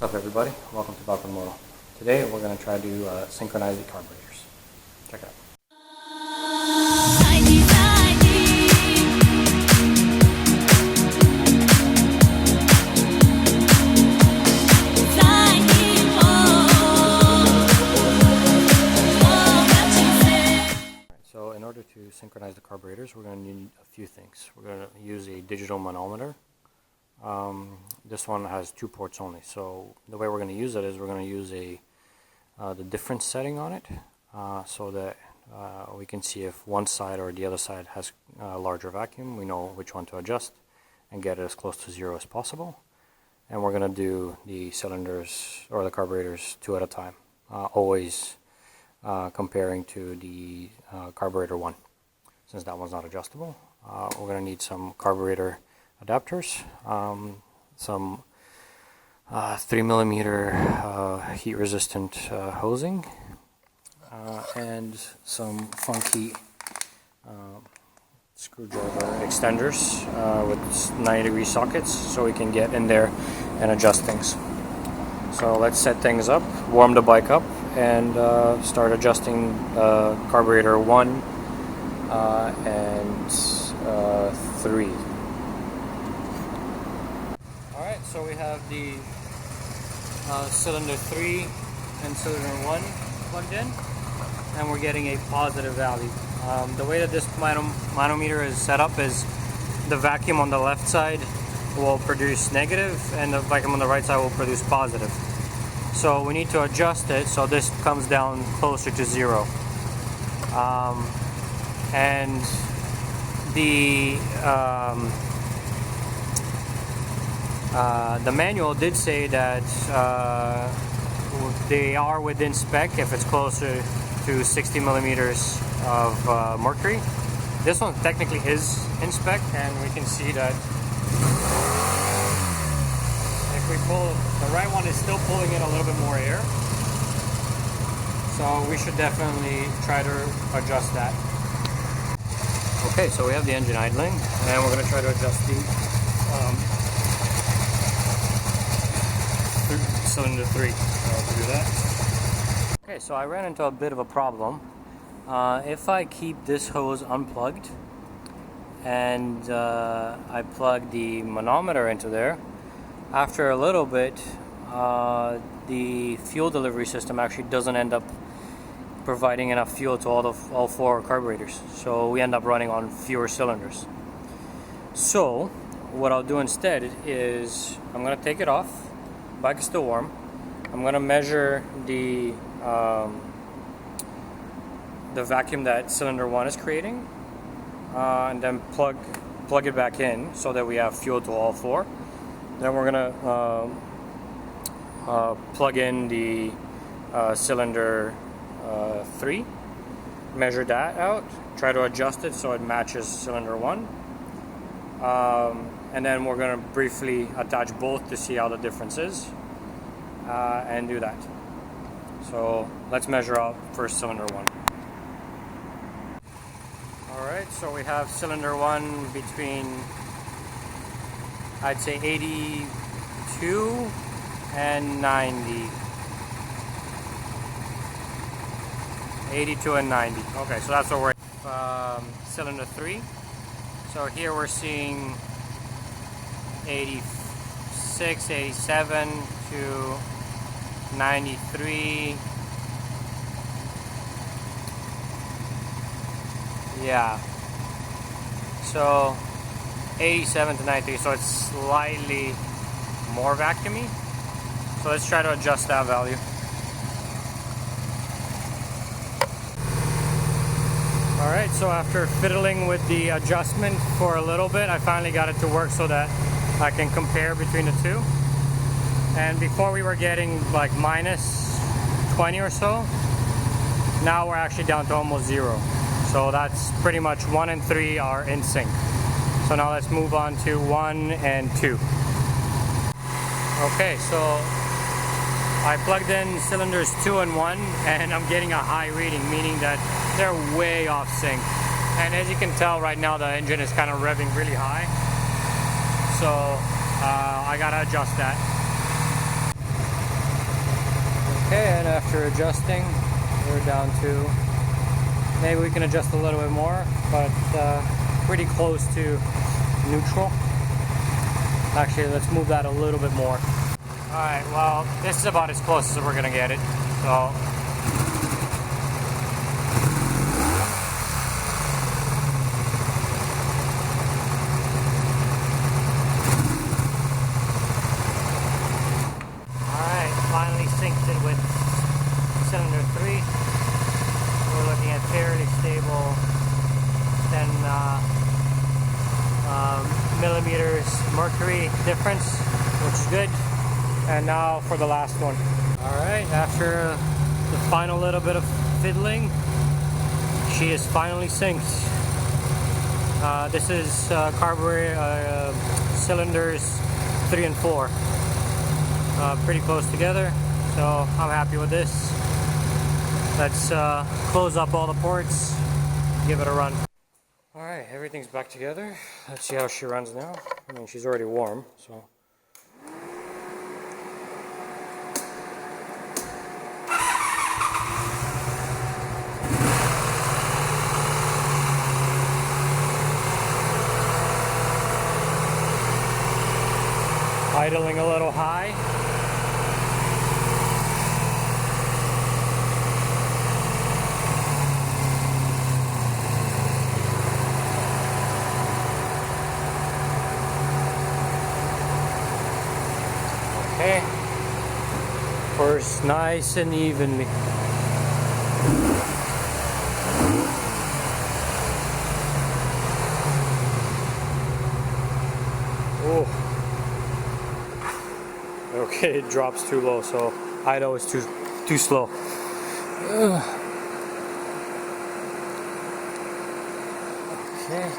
What's up everybody, welcome to Balkan Moto. Today we're going to try to synchronize the carburetors. Check it out. Zaidi, Zaidi. Zaidi, So in order to synchronize the carburetors, we're going to need a few things. We're going to use a digital manometer. This one has 2 ports only, so the way we're going to use it is we're going to use the difference setting on it, so that we can see if one side or the other side has a larger vacuum. We know which one to adjust and get it as close to 0 as possible. And we're going to do the cylinders or the carburetors 2 at a time, always comparing to the carburetor 1, since that one's not adjustable. We're going to need some carburetor adapters, some 3mm heat resistant hosing, and some funky screwdriver extenders with 90-degree sockets, so we can get in there and adjust things. So let's set things up, warm the bike up, and start adjusting carburetor 1 and 3. Alright, so we have the cylinder 3 and cylinder 1 plugged in, and we're getting a positive value. The way that this manometer is set up is the vacuum on the left side will produce negative and the vacuum on the right side will produce positive. So we need to adjust it so this comes down closer to 0. And the manual did say that they are within spec if it's closer to 60 millimeters of mercury. This one technically is in spec, and we can see that if we pull, the right one is still pulling in a little bit more air. So we should definitely try to adjust that. Okay, so we have the engine idling, and we're going to try to adjust the cylinder 3. So to do that. Okay, so I ran into a bit of a problem. If I keep this hose unplugged and I plug the manometer into there, after a little bit the fuel delivery system actually doesn't end up providing enough fuel to all 4 carburetors, so we end up running on fewer cylinders. So what I'll do instead is I'm going to take it off. Bike is still warm. I'm going to measure the vacuum that cylinder 1 is creating, and then plug it back in so that we have fuel to all 4. Then we're going to plug in the cylinder 3, measure that out, try to adjust it so it matches cylinder 1, and then we're going to briefly attach both to see how the difference is, and do that. So let's measure out first cylinder 1. Alright, so we have cylinder 1 between, I'd say, 82 and 90. 82 and 90. Okay, so that's what we're cylinder 3. So here we're seeing 86, 87 to 93. Yeah. So 87 to 93, so it's slightly more vacuumy. So let's try to adjust that value. Alright, so after fiddling with the adjustment for a little bit, I finally got it to work so that I can compare between the two. And before we were getting like minus 20 or so, now we're actually down to almost 0. So that's pretty much 1 and 3 are in sync. So now let's move on to 1 and 2. Okay, so I plugged in cylinders 2 and 1, and I'm getting a high reading, meaning that they're way off sync. And as you can tell right now, the engine is kind of revving really high. So I gotta adjust that. after adjusting, we're down to, maybe we can adjust a little bit more, but pretty close to neutral. Actually, let's move that a little bit more. Alright, well, this is about as close as we're gonna get it. So finally synced it with cylinder 3. We're looking at fairly stable 10 millimeters mercury difference, which is good. And now for the last one. Alright, after the final little bit of fiddling, she is finally synced. This is carburetor cylinders 3 and 4. Pretty close together, so I'm happy with this. Let's close up all the ports, give it a run. Alright, everything's back together. Let's see how she runs now. I mean, she's already warm, so. Idling a little high. Okay, pours nice and evenly. Oh, okay, it drops too low, so idle is too slow. Okay.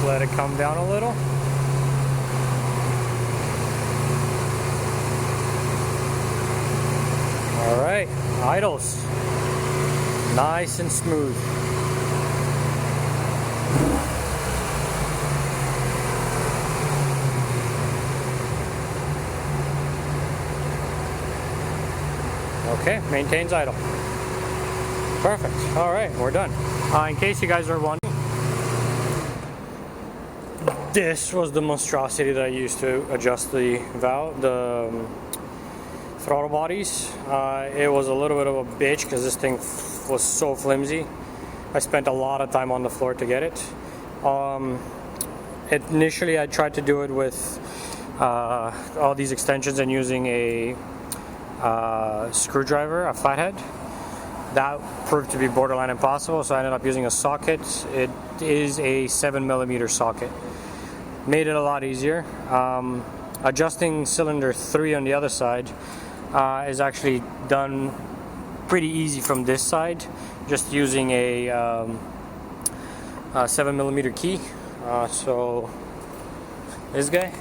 Let it come down a little. All right, idles. Nice and smooth. Okay, maintains idle. Perfect. All right, we're done. In case you guys are wondering, this was the monstrosity that I used to adjust the valve, the throttle bodies. It was a little bit of a bitch because this thing was so flimsy. I spent a lot of time on the floor to get it. Initially, I tried to do it with all these extensions and using a screwdriver, a flathead. That proved to be borderline impossible, so I ended up using a socket. It is a 7mm socket. Made it a lot easier. Adjusting cylinder 3 on the other side is actually done pretty easy from this side, just using a 7mm key. So this guy.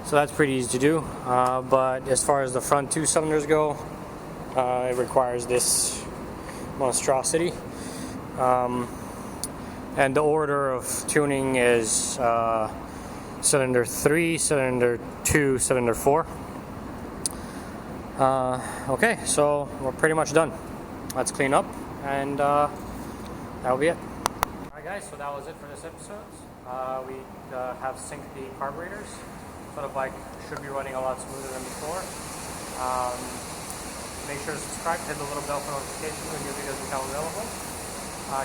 So that's pretty easy to do. But as far as the front 2 cylinders go, it requires this monstrosity. And the order of tuning is cylinder 3, cylinder 2, cylinder 4. Okay, so we're pretty much done. Let's clean up, and that'll be it. Alright guys, so that was it for this episode. We have synced the carburetors, so the bike should be running a lot smoother than before. Make sure to subscribe, hit the little bell for notifications when new videos become available.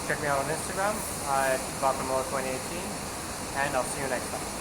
Check me out on Instagram at Hubavenska 2018, and I'll see you next time.